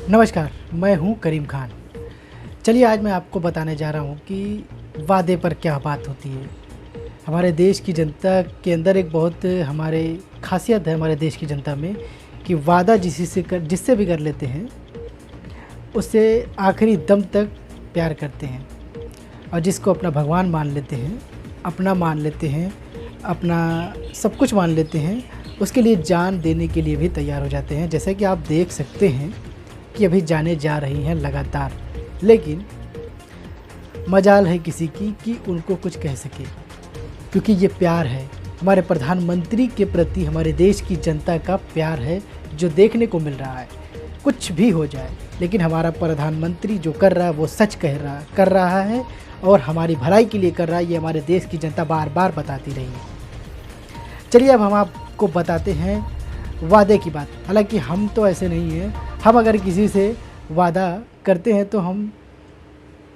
नमस्कार, मैं हूं करीम खान। चलिए आज मैं आपको बताने जा रहा हूं कि वादे पर क्या बात होती है। हमारे देश की जनता के अंदर एक बहुत हमारे खासियत है हमारे देश की जनता में कि वादा जिससे भी कर लेते हैं उससे आखिरी दम तक प्यार करते हैं और जिसको अपना भगवान मान लेते हैं, अपना मान लेते हैं, अपना सब कुछ मान लेते हैं, उसके लिए जान देने के लिए भी तैयार हो जाते हैं। जैसे कि आप देख सकते हैं कि अभी जाने जा रही हैं लगातार, लेकिन मजाल है किसी की कि उनको कुछ कह सके, क्योंकि ये प्यार है हमारे प्रधानमंत्री के प्रति, हमारे देश की जनता का प्यार है जो देखने को मिल रहा है। कुछ भी हो जाए लेकिन हमारा प्रधानमंत्री जो कर रहा है वो सच कर रहा है और हमारी भलाई के लिए कर रहा है। ये हमारे देश की जनता बार बार बताती रही है। चलिए अब हम आपको बताते हैं वादे की बात। हालांकि हम तो ऐसे नहीं हैं, हम अगर किसी से वादा करते हैं तो हम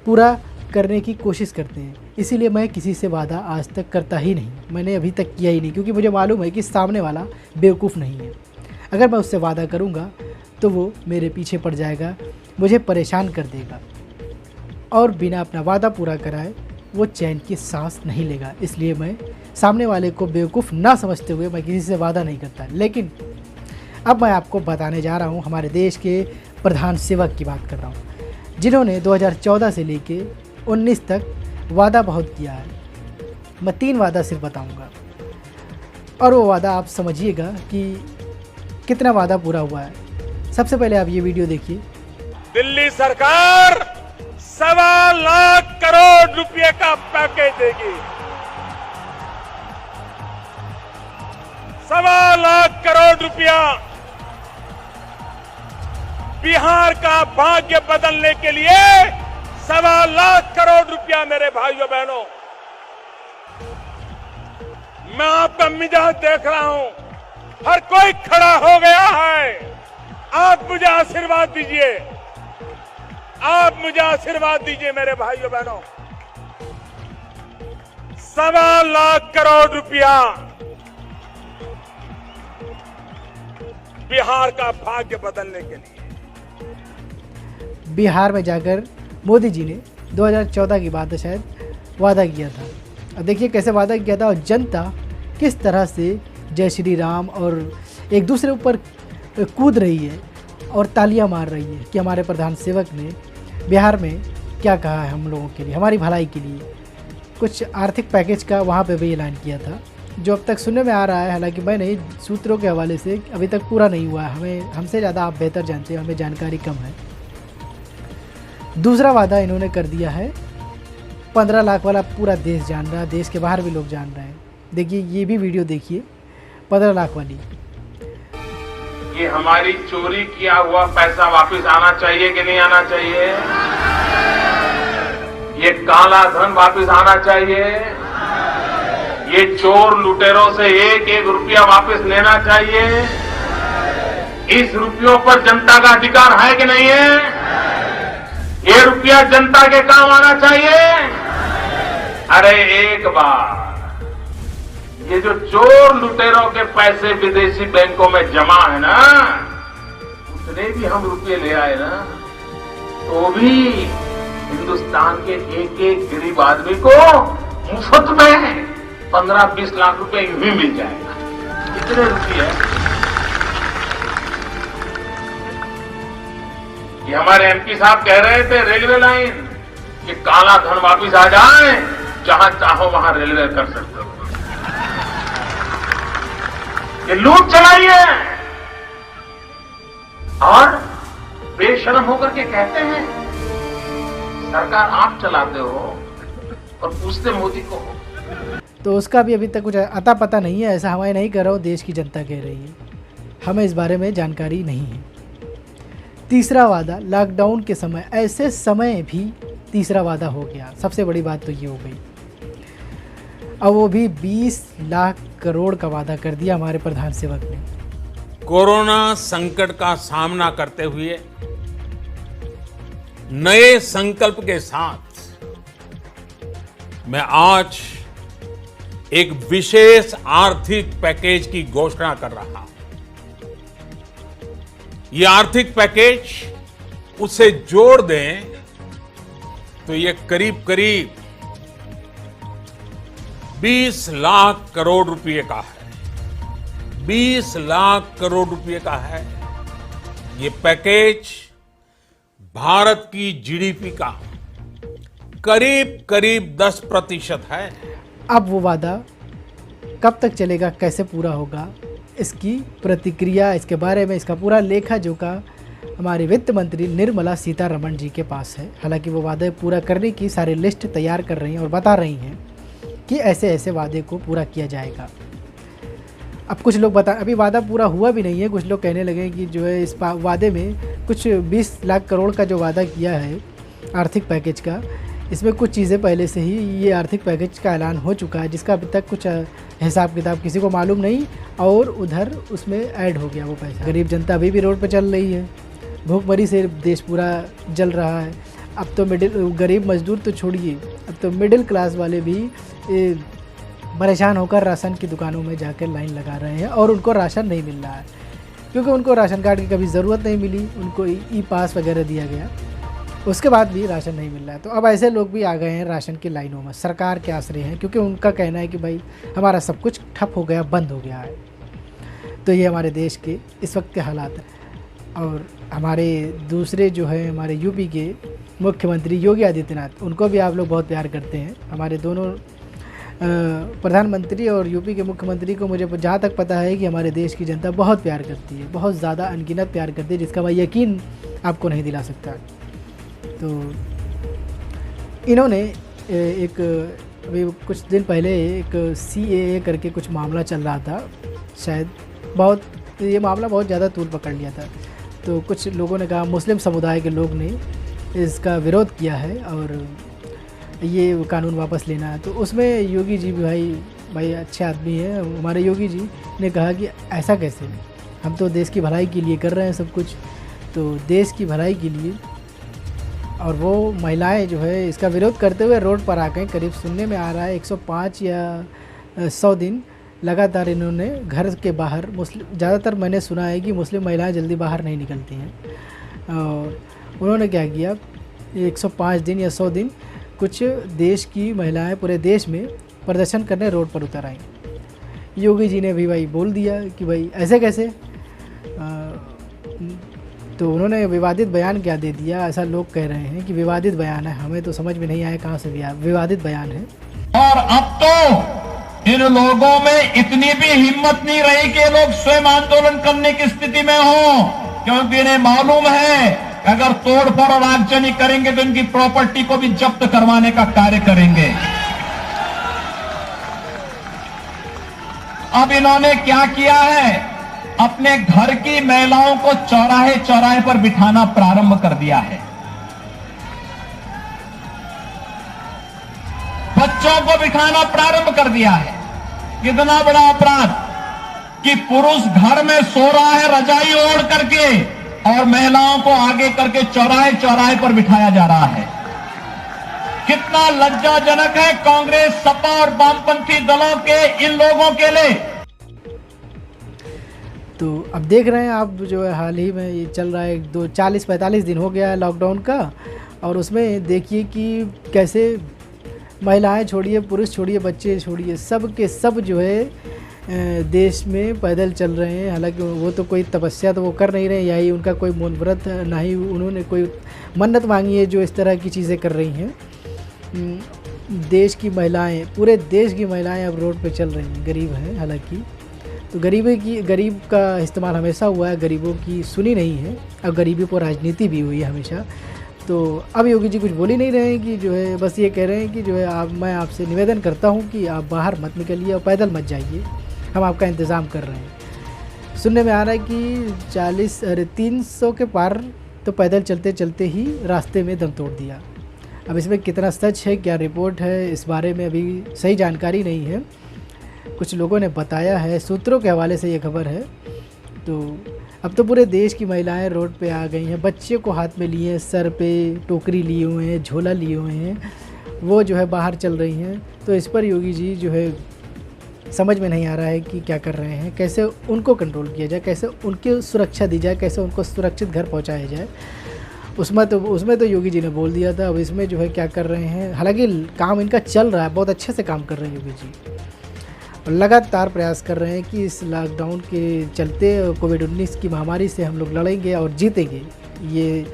पूरा करने की कोशिश करते हैं। इसीलिए मैं किसी से वादा आज तक करता ही नहीं, मैंने अभी तक किया ही नहीं, क्योंकि मुझे मालूम है कि सामने वाला बेवकूफ़ नहीं है। अगर मैं उससे वादा करूँगा तो वो मेरे पीछे पड़ जाएगा, मुझे परेशान कर देगा और बिना अपना वादा पूरा कराए वो चैन की सांस नहीं लेगा। इसलिए मैं सामने वाले को बेवकूफ़ ना समझते हुए मैं किसी से वादा नहीं करता। लेकिन अब मैं आपको बताने जा रहा हूँ हमारे देश के प्रधान सेवक की बात कर रहा हूँ, जिन्होंने 2014 से लेके 19 तक वादा बहुत किया है। मैं 3 वादा सिर्फ बताऊँगा और वो वादा आप समझिएगा कि कितना वादा पूरा हुआ है। सबसे पहले आप ये वीडियो देखिए। दिल्ली सरकार 1.25 लाख करोड़ रुपए का पैकेज देगी। 1.25 लाख करोड़ रुपया बिहार का भाग्य बदलने के लिए। 1.25 लाख करोड़ रुपया मेरे भाइयों बहनों, मैं आपका मिजाज देख रहा हूं, हर कोई खड़ा हो गया है। आप मुझे आशीर्वाद दीजिए, आप मुझे आशीर्वाद दीजिए मेरे भाइयों बहनों। 1.25 लाख करोड़ रुपया बिहार का भाग्य बदलने के लिए। बिहार में जाकर मोदी जी ने 2014 की बात है शायद वादा किया था। अब देखिए कैसे वादा किया था और जनता किस तरह से जय श्री राम और एक दूसरे ऊपर कूद रही है और तालियां मार रही है कि हमारे प्रधान सेवक ने बिहार में क्या कहा है हम लोगों के लिए, हमारी भलाई के लिए। कुछ आर्थिक पैकेज का वहाँ पे भी ऐलान किया था जो अब तक सुनने में आ रहा है, हालांकि मैं नहीं, सूत्रों के हवाले से अभी तक पूरा नहीं हुआ है। हमसे ज़्यादा आप बेहतर जानते हैं, हमें जानकारी कम है। दूसरा वादा इन्होंने कर दिया है 15 लाख वाला, पूरा देश जान रहा है, देश के बाहर भी लोग जान रहे हैं। देखिए ये भी वीडियो देखिए, 15 लाख वाली। ये हमारी चोरी किया हुआ पैसा वापस आना चाहिए कि नहीं आना चाहिए? ये काला धन वापस आना चाहिए? ये चोर लुटेरों से एक एक रुपया वापस लेना चाहिए? इस रुपयों पर जनता का अधिकार है कि नहीं है? ये रुपया जनता के काम आना चाहिए। अरे एक बार ये जो चोर लुटेरों के पैसे विदेशी बैंकों में जमा है ना, उतने भी हम रुपये ले आए ना, तो भी हिंदुस्तान के एक एक गरीब आदमी को मुफ्त में 15-20 लाख रुपए यूं ही मिल जाएगा। कितने रुपये? ये हमारे एमपी साहब कह रहे थे रेलवे लाइन कि काला धन वापिस आ जाए, जहां चाहो वहां रेलवे कर सकते हो। ये लूट चलाई है और बेशर्म होकर के कहते हैं सरकार आप चलाते हो और पूछते मोदी को हो। तो उसका भी अभी तक कुछ अता पता नहीं है। ऐसा हमें नहीं कर रहा हो, देश की जनता कह रही है, हमें इस बारे में जानकारी नहीं है। तीसरा वादा लॉकडाउन के समय, ऐसे समय भी तीसरा वादा हो गया। सबसे बड़ी बात तो ये हो गई। अब वो भी 20 लाख करोड़ का वादा कर दिया हमारे प्रधान सेवक ने। कोरोना संकट का सामना करते हुए नए संकल्प के साथ मैं आज एक विशेष आर्थिक पैकेज की घोषणा कर रहा हूं। ये आर्थिक पैकेज उसे जोड़ दें तो ये करीब करीब 20 लाख करोड़ रुपए का है। 20 लाख करोड़ रुपए का है। ये पैकेज भारत की जीडीपी का करीब करीब 10% है। अब वो वादा कब तक चलेगा, कैसे पूरा होगा, इसकी प्रतिक्रिया, इसके बारे में इसका पूरा लेखा जोखा हमारे वित्त मंत्री निर्मला सीतारमण जी के पास है। हालांकि वो वादे पूरा करने की सारी लिस्ट तैयार कर रही हैं और बता रही हैं कि ऐसे ऐसे वादे को पूरा किया जाएगा। अब कुछ लोग अभी वादा पूरा हुआ भी नहीं है। कुछ लोग कहने लगे कि जो है इस वादे में कुछ 20 लाख करोड़ का जो वादा किया है आर्थिक पैकेज का, इसमें कुछ चीज़ें पहले से ही ये आर्थिक पैकेज का ऐलान हो चुका है, जिसका अभी तक कुछ हिसाब किताब किसी को मालूम नहीं, और उधर उसमें ऐड हो गया वो पैसा। गरीब जनता अभी भी रोड पर चल रही है, भूखमरी से देश पूरा जल रहा है। अब तो गरीब मजदूर तो छोड़िए, अब तो मिडिल क्लास वाले भी परेशान होकर राशन की दुकानों में जाकर लाइन लगा रहे हैं और उनको राशन नहीं मिल रहा है, क्योंकि उनको राशन कार्ड की कभी ज़रूरत नहीं मिली, उनको ई पास वगैरह दिया गया, उसके बाद भी राशन नहीं मिल रहा है। तो अब ऐसे लोग भी आ गए हैं राशन की लाइनों में, सरकार के आश्रय हैं, क्योंकि उनका कहना है कि भाई हमारा सब कुछ ठप हो गया, बंद हो गया है। तो ये हमारे देश के इस वक्त के हालात हैं। और हमारे दूसरे जो है हमारे यूपी के मुख्यमंत्री योगी आदित्यनाथ, उनको भी आप लोग बहुत प्यार करते हैं। हमारे दोनों प्रधानमंत्री और यूपी के मुख्यमंत्री को मुझे जहाँ तक पता है कि हमारे देश की जनता बहुत प्यार करती है, बहुत ज़्यादा अनगिनत प्यार करती है, जिसका मैं यकीन आपको नहीं दिला सकता। तो इन्होंने अभी कुछ दिन पहले एक CAA करके कुछ मामला चल रहा था, शायद ये मामला बहुत ज़्यादा तूल पकड़ लिया था। तो कुछ लोगों ने कहा, मुस्लिम समुदाय के लोग ने इसका विरोध किया है और ये कानून वापस लेना है। तो उसमें योगी जी भी भाई अच्छे आदमी हैं, हमारे योगी जी ने कहा कि ऐसा कैसे, हम तो देश की भलाई के लिए कर रहे हैं सब कुछ, तो देश की भलाई के लिए। और वो महिलाएं जो है इसका विरोध करते हुए रोड पर आ गए। करीब सुनने में आ रहा है 105 या 100 दिन लगातार इन्होंने घर के बाहर, ज़्यादातर मैंने सुना है कि मुस्लिम महिलाएं जल्दी बाहर नहीं निकलती हैं। और उन्होंने क्या किया, 105 दिन या 100 दिन कुछ देश की महिलाएं पूरे देश में प्रदर्शन करने रोड पर उतर आई। योगी जी ने भी भाई बोल दिया कि भाई ऐसे कैसे, तो उन्होंने विवादित बयान क्या दे दिया। ऐसा लोग कह रहे हैं कि विवादित बयान है, हमें तो समझ में नहीं आया कहाँ से विवादित बयान है। और अब तो इन लोगों में इतनी भी हिम्मत नहीं रही कि लोग स्वयं आंदोलन करने की स्थिति में हो, क्योंकि इन्हें मालूम है कि अगर तोड़फोड़ और आगजनी करेंगे तो इनकी प्रॉपर्टी को भी जब्त करवाने का कार्य करेंगे। अब इन्होंने क्या किया है, अपने घर की महिलाओं को चौराहे चौराहे पर बिठाना प्रारंभ कर दिया है। बच्चों को बिठाना प्रारंभ कर दिया है। कितना बड़ा अपराध कि पुरुष घर में सो रहा है रजाई ओढ़ करके और महिलाओं को आगे करके चौराहे चौराहे पर बिठाया जा रहा है। कितना लज्जाजनक है कांग्रेस, सपा और वामपंथी दलों के इन लोगों के लिए। तो अब देख रहे हैं आप, जो है हाल ही में ये चल रहा है, 40-45 दिन हो गया है लॉकडाउन का, और उसमें देखिए कि कैसे महिलाएं छोड़िए, पुरुष छोड़िए, बच्चे छोड़िए, सब के सब जो है देश में पैदल चल रहे हैं। हालांकि वो तो कोई तपस्या तो वो कर नहीं रहे, यही उनका कोई मौन व्रत, ना ही उन्होंने कोई मन्नत मांगी है जो इस तरह की चीज़ें कर रही हैं। देश की महिलाएं, पूरे देश की महिलाएं अब रोड पे चल रही हैं, गरीब हैं हालांकि। तो गरीब का इस्तेमाल हमेशा हुआ है, गरीबों की सुनी नहीं है। अब गरीबी पर राजनीति भी हुई है हमेशा। तो अब योगी जी कुछ बोल ही नहीं रहे हैं कि जो है, बस ये कह रहे हैं कि जो है मैं आपसे निवेदन करता हूँ कि आप बाहर मत निकलिए और पैदल मत जाइए, हम आपका इंतज़ाम कर रहे हैं। सुनने में आ रहा है कि 300 के पार तो पैदल चलते चलते ही रास्ते में दम तोड़ दिया। अब इसमें कितना सच है, क्या रिपोर्ट है, इस बारे में अभी सही जानकारी नहीं है। कुछ लोगों ने बताया है, सूत्रों के हवाले से ये खबर है। तो अब तो पूरे देश की महिलाएं रोड पे आ गई हैं, बच्चे को हाथ में लिए, सर पे टोकरी लिए हुए हैं, झोला लिए हुए हैं, वो जो है बाहर चल रही हैं। तो इस पर योगी जी जो है समझ में नहीं आ रहा है कि क्या कर रहे हैं, कैसे उनको कंट्रोल किया जाए, कैसे उनकी सुरक्षा दी जाए, कैसे उनको सुरक्षित घर पहुंचाया जाए। उसमें तो योगी जी ने बोल दिया था। अब इसमें जो है क्या कर रहे हैं, हालांकि काम इनका चल रहा है, बहुत अच्छे से काम कर रहे हैं योगी जी, और लगातार प्रयास कर रहे हैं कि इस लॉकडाउन के चलते कोविड-19 की महामारी से हम लोग लड़ेंगे और जीतेंगे। ये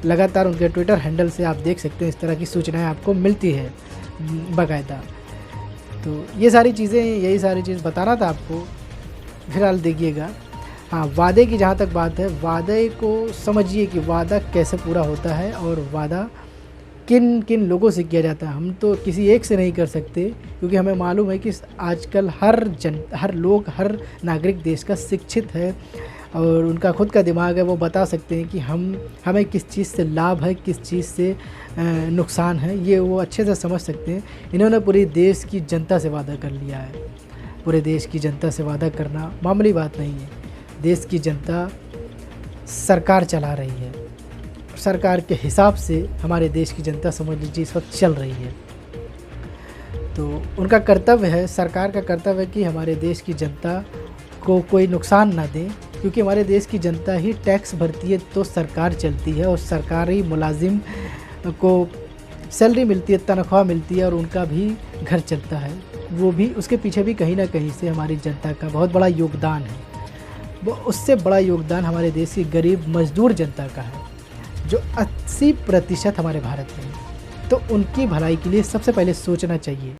लगातार उनके ट्विटर हैंडल से आप देख सकते हैं, इस तरह की सूचनाएं आपको मिलती है बाकायदा। तो यही सारी चीज़ बताना था आपको। फिलहाल देखिएगा, हाँ, वादे की जहाँ तक बात है, वादे को समझिए कि वादा कैसे पूरा होता है और वादा किन किन लोगों से किया जाता है। हम तो किसी एक से नहीं कर सकते, क्योंकि हमें मालूम है कि आजकल हर नागरिक देश का शिक्षित है और उनका खुद का दिमाग है। वो बता सकते हैं कि हमें किस चीज़ से लाभ है, किस चीज़ से नुकसान है, ये वो अच्छे से समझ सकते हैं। इन्होंने पूरी देश की जनता से वादा कर लिया है। पूरे देश की जनता से वादा करना मामूली बात नहीं है। देश की जनता सरकार चला रही है, सरकार के हिसाब से हमारे देश की जनता समझ लीजिए इस वक्त चल रही है। तो उनका कर्तव्य है, सरकार का कर्तव्य है कि हमारे देश की जनता को कोई नुकसान ना दें, क्योंकि हमारे देश की जनता ही टैक्स भरती है तो सरकार चलती है, और सरकारी मुलाजिम को सैलरी मिलती है, तनख्वाह मिलती है और उनका भी घर चलता है। वो भी उसके पीछे भी कहीं ना कहीं से हमारी जनता का बहुत बड़ा योगदान है। वो उससे बड़ा योगदान हमारे देश की गरीब मजदूर जनता का है, जो 80% हमारे भारत में है। तो उनकी भलाई के लिए सबसे पहले सोचना चाहिए।